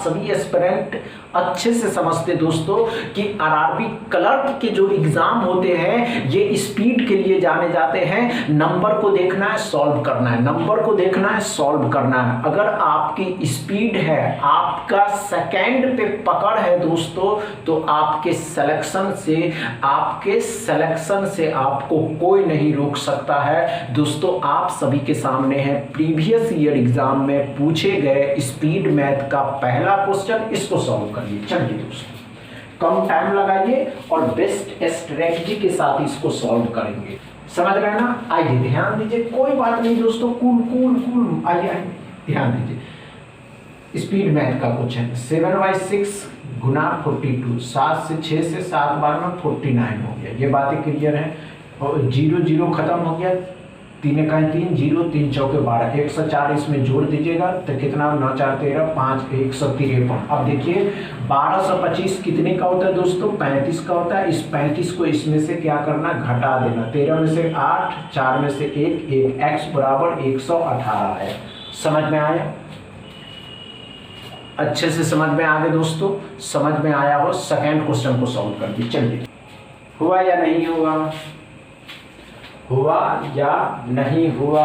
सभी एस्पिरेंट अच्छे से समझते दोस्तों कि आरआरबी क्लर्क के जो एग्जाम होते हैं ये स्पीड के लिए जाने जाते हैं। नंबर को देखना है, सॉल्व करना है, नंबर को देखना है, सॉल्व करना है। अगर आपकी स्पीड है, आपका सेकंड पे पकड़ है दोस्तों, तो आपके सिलेक्शन से आपको कोई नहीं रोक सकता है। दोस्तों आप सभी के सामने है प्रीवियस ईयर एग्जाम में पूछे गए स्पीड मैथ का पहला क्वेश्चन, इसको सॉल्व करिए। चलिए दोस्तों कम टाइम लगाइए और बेस्ट स्ट्रेटजी के साथ इसको सॉल्व करेंगे। समझ रहे हैं ना? आइए ध्यान दीजिए, कोई बात नहीं दोस्तों, कूल आइए ध्यान दीजिए। स्पीड मैथ का क्वेश्चन 7/6 गुना 42, 7 से 6 से 7 बार में 49 हो गया। ये बातें क्लियर है। और 0 0 खत्म हो गया, 3 का 3 0 3 चौके 12, 104 इसमें जोड़ दीजिएगा तो कितना 9 4 13 5 153। अब देखिए 1225 कितने का होता है दोस्तों? 35 का होता है। इस 35 को इसमें से क्या करना, घटा देना। 13 में से 8, 4 में से 1, x बराबर 118 है। समझ में आया? अच्छे से समझ में आ गए दोस्तों? समझ में आया हो? सेकेंड क्वेश्चन को सॉल्व कर दी। चलिए, हुआ या नहीं हुआ? हुआ या नहीं हुआ?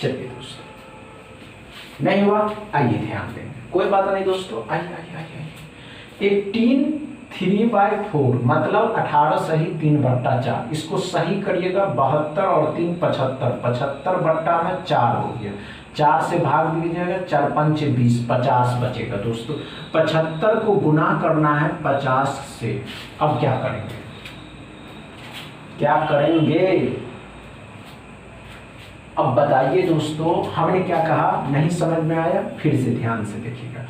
चलिए दोस्तों, नहीं हुआ, आइए ध्यान दें, कोई बात नहीं दोस्तों। आइए 18 3/4 मतलब 18 सही 3/4, इसको सही करिएगा। 72 और 3 75, 75 बट्टा में 4 हो गया। 4 से भाग दीजिएगा, 4 5 20, 50 बचेगा दोस्तों। 75 को गुना करना है 50 से। अब क्या करेंगे? अब बताइए दोस्तों, हमने क्या कहा? नहीं समझ में आया? फिर से ध्यान से देखिएगा।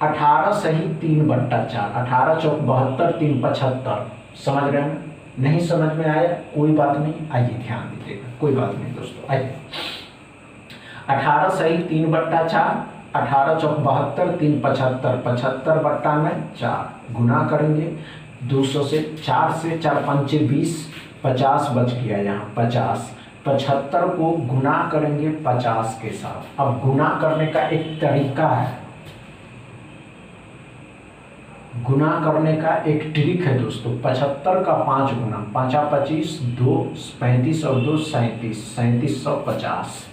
18 सही 3/4, 18 चौक 72, 3 75। समझ रहे हैं? नहीं समझ में आया? कोई बात नहीं, आइए ध्यान दीजिएगा, कोई बात नहीं दोस्तों। आइए 18 सही 3/4, 18 चौक 72, 3 75, 75 बट्टा में 4 गुना करेंगे 200 से। 4 से 4 5 20, 50 बच गया यहाँ 50। 75 को गुना करेंगे 50 के साथ। अब गुना करने का एक तरीका है, गुना करने का एक ट्रिक है दोस्तों। 75 का 5 गुना, 5 25, 2 35 और 2 37, 3750।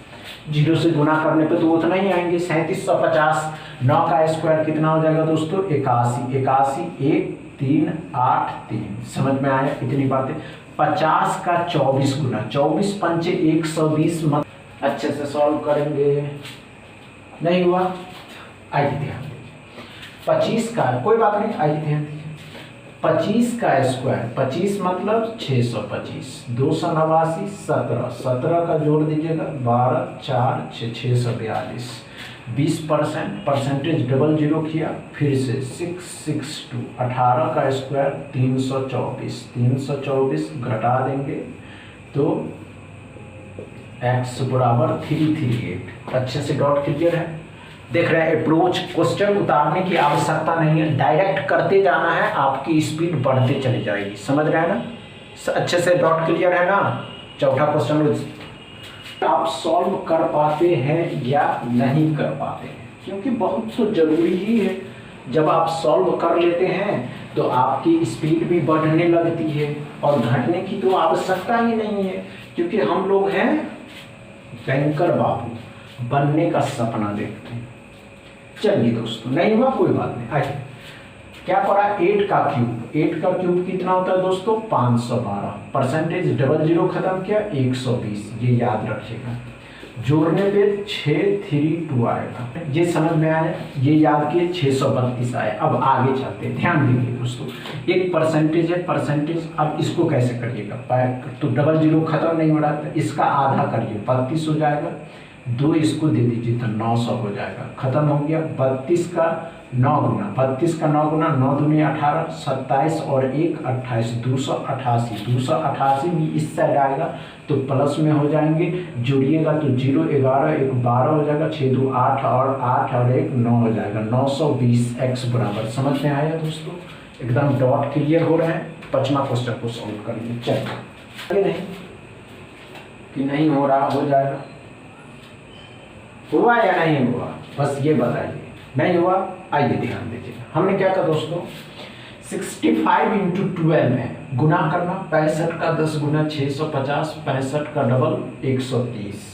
0 से गुना करने पे तो उतना ही आएंगे 3750। 9 का स्क्वायर कितना हो जाएगा दोस्तों? 81, 81 1 3 8 3। समझ में आया इतनी बातें? 50 का 24 गुना, 24 पंचे 120। मत अच्छे से सॉल्व करेंगे। नहीं हुआ? आइए ध्यान दीजिए। 25 का, कोई बात नहीं, आइए ध्यान दीजिए। 25 का स्क्वायर, 25 मतलब 625, 289 17, 17 का जोड़ दीजिएगा 12 4 6 642। 20% परसेंटेज डबल जीरो किया, फिर से 662। 18 का स्क्वायर 324, 324 घटा देंगे तो x बराबर 338। अच्छे से डॉट क्लियर है? देख रहे हैं अप्रोच, क्वेश्चन उतारने की आवश्यकता नहीं है, डायरेक्ट करते जाना है, आपकी स्पीड बढ़ते चली जाएगी। समझ रहे हैं ना? अच्छे से डॉट क्लियर है ना? चौथा क्वेश्चन आप सॉल्व कर पाते हैं या नहीं कर पाते हैं, क्योंकि बहुत तो जरूरी ही है। जब आप सॉल्व कर लेते हैं तो आपकी स्पीड भी बढ़ने लगती है और घटने की तो आवश्यकता ही नहीं है, क्योंकि हम लोग हैं बैंकर बाबू, बनने का सपना देखते हैं। चलिए दोस्तों, नहीं हुआ कोई बात नहीं। आइए क्या पढ़ा? 8 का क्यूब, 8 का क्यूब कितना होता है दोस्तों? 512। परसेंटेज डबल जीरो खत्म किया 120, ये याद रखिएगा। जोड़ने पे 632 आएगा, ये समझ में आया? ये याद किए 632 आए। अब आगे चलते हैं, ध्यान दीजिए दोस्तों। एक परसेंटेज है, परसेंटेज, अब इसको कैसे करिएगा? तो डबल जीरो खत्म नहीं हो रहा है, इसका आधा करिए 32 हो जाएगा। 2 इसको दे दीजिए तो 900 हो जाएगा। खत्म हो गया। 32 का 9 गुना, 32 का 9 गुना, 9 दूनी 18, 27 और 1 28, 288। 288 भी इस साइड आएगा तो प्लस में हो जाएंगे। जोड़िएगा तो 0 11 1 12 हो जाएगा। 6 2 8 और 8 और 1 9 हो जाएगा। 920 x बराबर। समझ में आया दोस्तों? एकदम डॉट क्लियर हो रहा है। 5वां क्वेश्चन को सॉल्व करेंगे। चलिए, नहीं कि नहीं हो रहा, हो जाएगा। हुआ या नहीं हुआ? बस ये बताइए, नहीं हुआ? आइए ध्यान दीजिए, हमने क्या कहा दोस्तों, 65 इंटू 12 है, गुना करना, 65 का 10 गुना 650, 65 का डबल 130,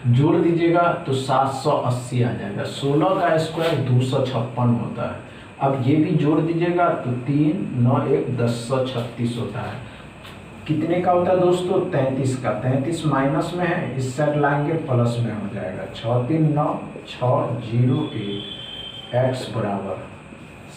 जोड़ दीजिएगा तो 780 आ जाएगा। 16 का स्क्वायर 256 होता है। अब ये भी जोड़ दीजिएगा तो 3 9 1 1036 होता है। कितने का होता है दोस्तों? 33 का। 33 माइनस में है, इस साइड लाएंगे प्लस में हो जाएगा। 6 3 9 6 0 1 एक्स बराबर,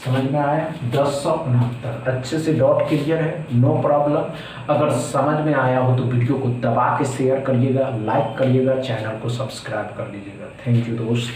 समझ में आया? 1069। अच्छे से डॉट क्लियर है, नो प्रॉब्लम। अगर समझ में आया हो तो वीडियो को दबा के शेयर करिएगा, लाइक करिएगा, चैनल को सब्सक्राइब कर लीजिएगा। थैंक यू दोस्त।